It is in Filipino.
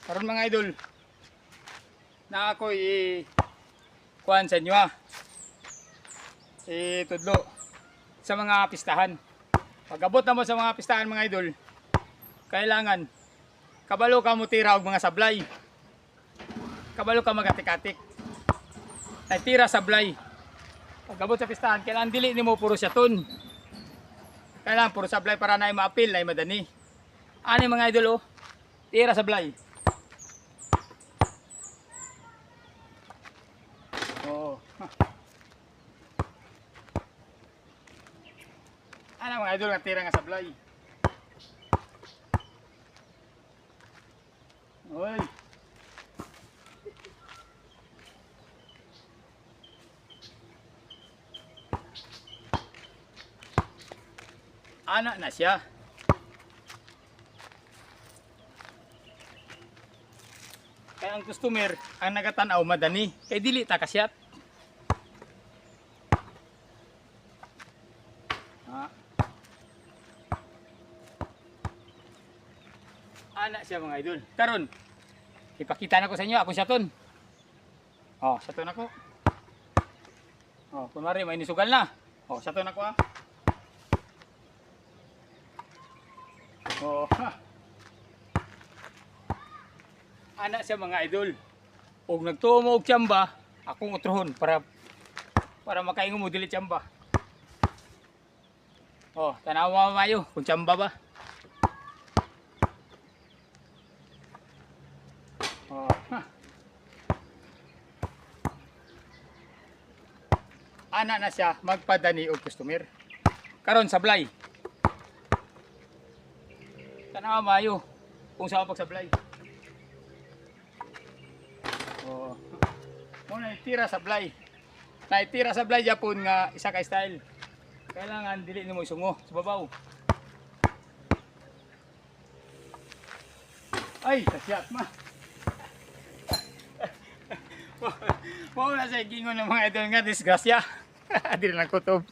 Karon mga idol, na ako'y kuhan sa inyo tudlo sa mga pistahan. Pag abot na mo sa mga pistahan mga idol, kailangan kabalo ka mo tira og mga sablay. Kabalo ka magatik-atik. Ay tira sablay. Pag abot sa pistahan, kailangan dili nimo puro syaton. Kailangan puro sablay para na maapil, na madani. Ani mga idol tira sablay. Ano mga idol nga tira nga sablay. Oy. Ana na siya. Kaya ang customer ang nagatanaw madani kay dili ta kasyat. Ana siya mga idol. Karon, ipakita na ko sa inyo ako syaton. Syaton ako. Kunwari may nisugal na. Syaton ako Ana siya mga idol. Og nagtuo mo og tsamba, akong utrohon para makaingon mo dili tsamba. Tanawa mayo kung tsamba ba. Ana na siya magpadani og customer. Karon sablay. Tanawa mayo kung saan pagsablay. Muna itira sablay. Na itira sablay Japon nga isa ka style. Kailangan dili nimo isungo sa babaw. Ay, kasyat ma. Mo na sa gingon ng mga idol nga disgrasya. Dili lang kutob.